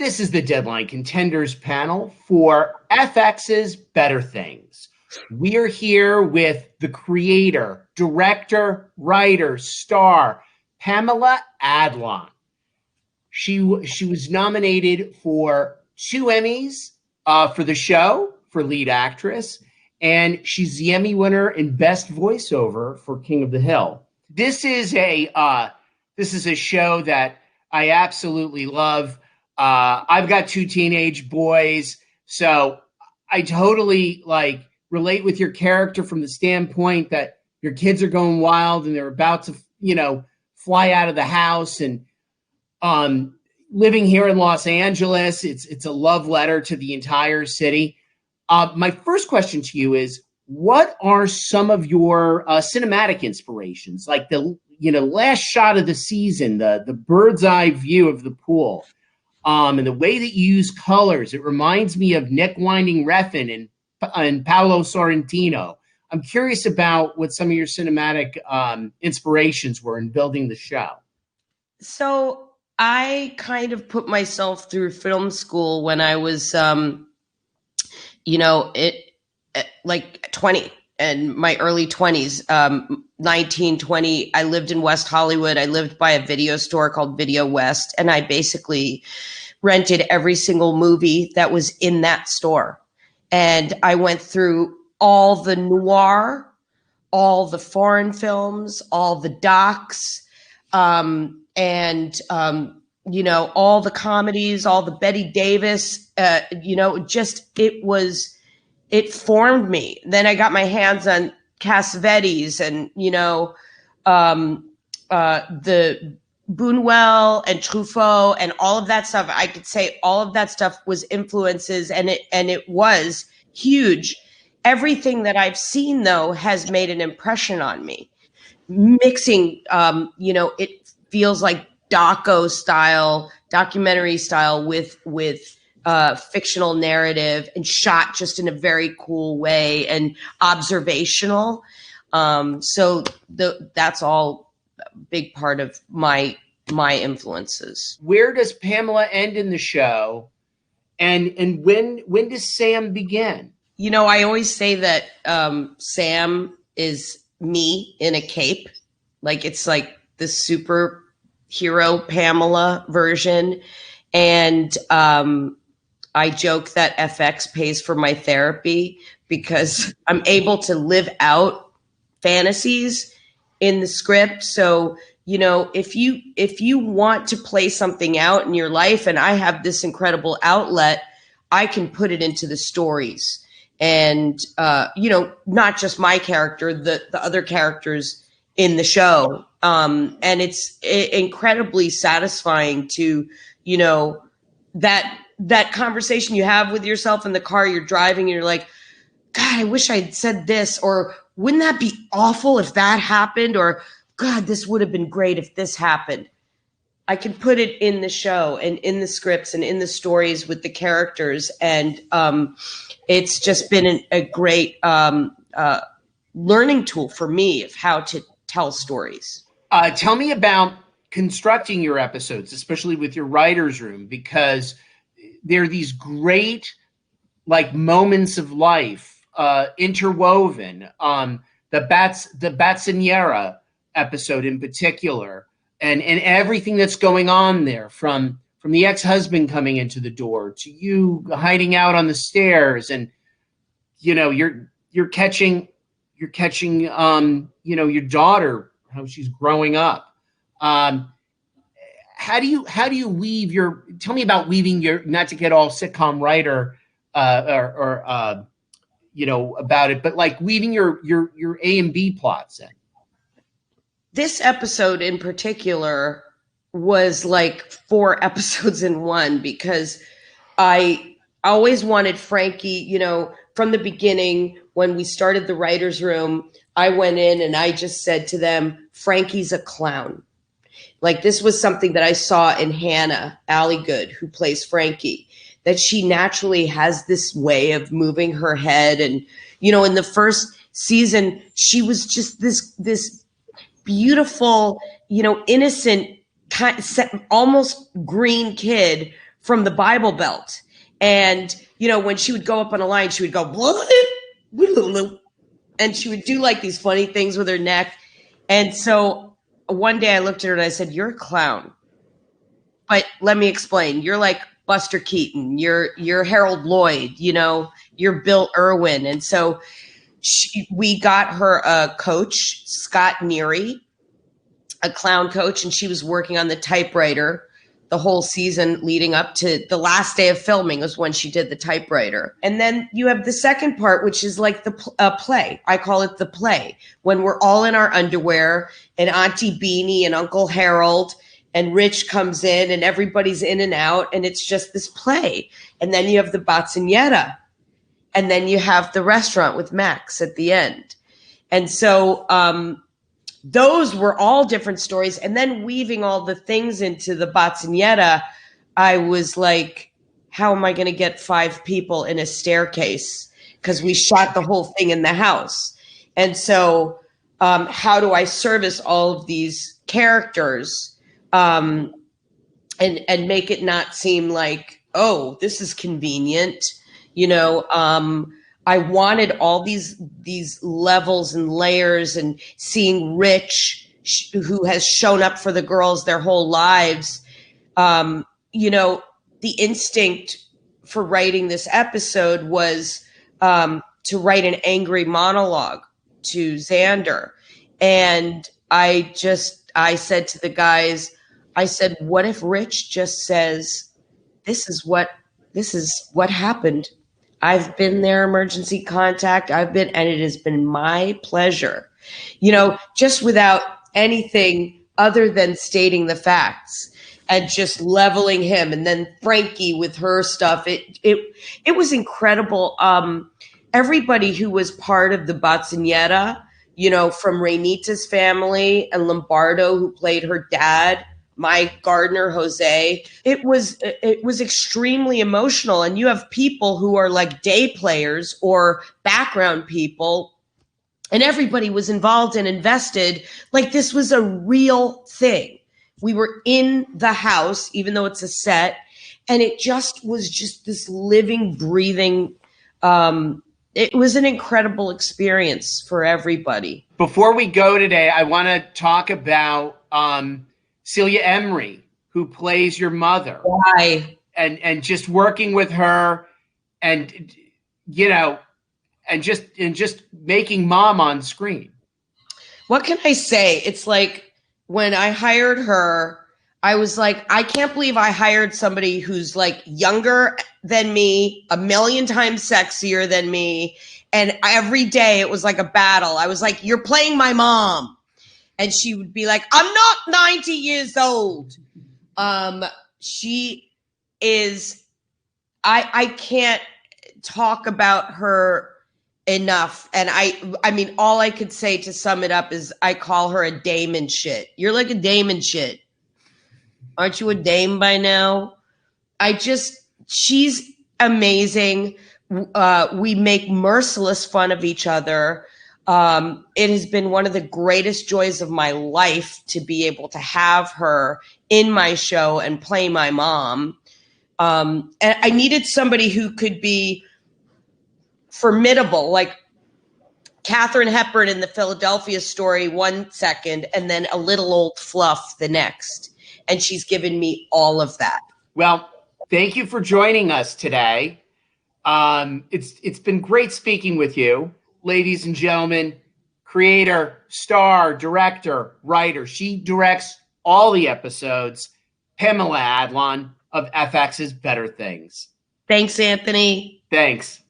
This is the Deadline Contenders panel for FX's Better Things. We are here with the creator, director, writer, star, Pamela Adlon. She was nominated for 2 Emmys for the show for lead actress, and she's the Emmy winner in Best Voiceover for King of the Hill. This is a show that I absolutely love. I've got 2 teenage boys, so I totally relate with your character from the standpoint that your kids are going wild and they're about to, fly out of the house. And living here in Los Angeles, it's a love letter to the entire city. My first question to you is, what are some of your cinematic inspirations? Like the last shot of the season, the bird's eye view of the pool. And the way that you use colors, it reminds me of Nick Winding Refn and Paolo Sorrentino. I'm curious about what some of your cinematic inspirations were in building the show. So I kind of put myself through film school when I was, 20 and my early 20s, 19, 20. I lived in West Hollywood. I lived by a video store called Video West, and I basically rented every single movie that was in that store. And I went through all the noir, all the foreign films, all the docs, all the comedies, all the Betty Davis, it formed me. Then I got my hands on Cassavetes and, the Buñuel and Truffaut and all of that stuff. I could say all of that stuff was influences, and it was huge. Everything that I've seen, though, has made an impression on me. Mixing, it feels like documentary style with fictional narrative, and shot just in a very cool way and observational. So that's all a big part of my influences. Where does Pamela end in the show, and when does Sam begin? I always say that Sam is me in a cape. It's like the superhero Pamela version. And I joke that FX pays for my therapy because I'm able to live out fantasies in the script. So, if you want to play something out in your life, and I have this incredible outlet, I can put it into the stories. And, not just my character, the other characters in the show. And it's incredibly satisfying to, that conversation you have with yourself in the car you're driving, and you're like, God, I wish I'd said this, or wouldn't that be awful if that happened? Or God, this would have been great if this happened. I can put it in the show and in the scripts and in the stories with the characters. And it's just been a great learning tool for me of how to tell stories. Tell me about constructing your episodes, especially with your writer's room, because there are these great moments of life interwoven. The Batsinera episode in particular, and everything that's going on there, from the ex-husband coming into the door to you hiding out on the stairs, and you're catching your daughter, how she's growing up. How do you weave tell me about weaving your, not to get all sitcom writer about it, but weaving your A and B plots in. This episode in particular was 4 episodes in one, because I always wanted Frankie, from the beginning when we started the writer's room, I went in and I just said to them, Frankie's a clown. This was something that I saw in Hannah Alligood, who plays Frankie, that she naturally has this way of moving her head. And, in the first season, she was just this beautiful, innocent, almost green kid from the Bible Belt. And, you know, when she would go up on a line, she would go, and she would do like these funny things with her neck. And so one day I looked at her and I said, "You're a clown. But let me explain. You're like Buster Keaton. You're Harold Lloyd, you know, you're Bill Irwin." And so we got her a coach, Scott Neary, a clown coach, and she was working on the typewriter the whole season leading up to the last day of filming was when she did the typewriter. And then you have the second part, which is like the play. I call it the play, when we're all in our underwear and Auntie Beanie and Uncle Harold and Rich comes in and everybody's in and out and it's just this play. And then you have the Bazzanetta, and then you have the restaurant with Max at the end. And so those were all different stories. And then weaving all the things into the Bazzanetta, I was like, how am I going to get 5 people in a staircase? Because we shot the whole thing in the house. And so how do I service all of these characters and make it not seem like, oh, this is convenient, you know? I wanted all these levels and layers, and seeing Rich, who has shown up for the girls their whole lives. You know, the instinct for writing this episode was to write an angry monologue to Xander. And I said to the guys, I said, what if Rich just says, this is what happened. I've been their emergency contact. And it has been my pleasure, you know, just without anything other than stating the facts and just leveling him. And then Frankie with her stuff. It was incredible. Everybody who was part of the Bazzanetta, you know, from Rainita's family and Lombardo, who played her dad, Mike Gardner, Jose. It was extremely emotional. And you have people who are like day players or background people, and everybody was involved and invested. Like this was a real thing. We were in the house, even though it's a set, and it just was just this living, breathing. It was an incredible experience for everybody. Before we go today, I want to talk about Celia Emery, who plays your mother. Why? And just working with her, and you know, and just making mom on screen. What can I say? It's like when I hired her, I was like, I can't believe I hired somebody who's like younger than me, a million times sexier than me. And every day it was like a battle. I was like, you're playing my mom. And she would be like, I'm not 90 years old. She is, I can't talk about her enough. And I mean, all I could say to sum it up is I call her a dame and shit. You're like a dame and shit. Aren't you a dame by now? She's amazing. We make merciless fun of each other. It has been one of the greatest joys of my life to be able to have her in my show and play my mom. And I needed somebody who could be formidable, like Katharine Hepburn in the Philadelphia Story 1 second, and then a little old fluff the next. And she's given me all of that. Well, thank you for joining us today. It's been great speaking with you. Ladies and gentlemen, creator, star, director, writer. She directs all the episodes. Pamela Adlon of FX's Better Things. Thanks, Anthony. Thanks.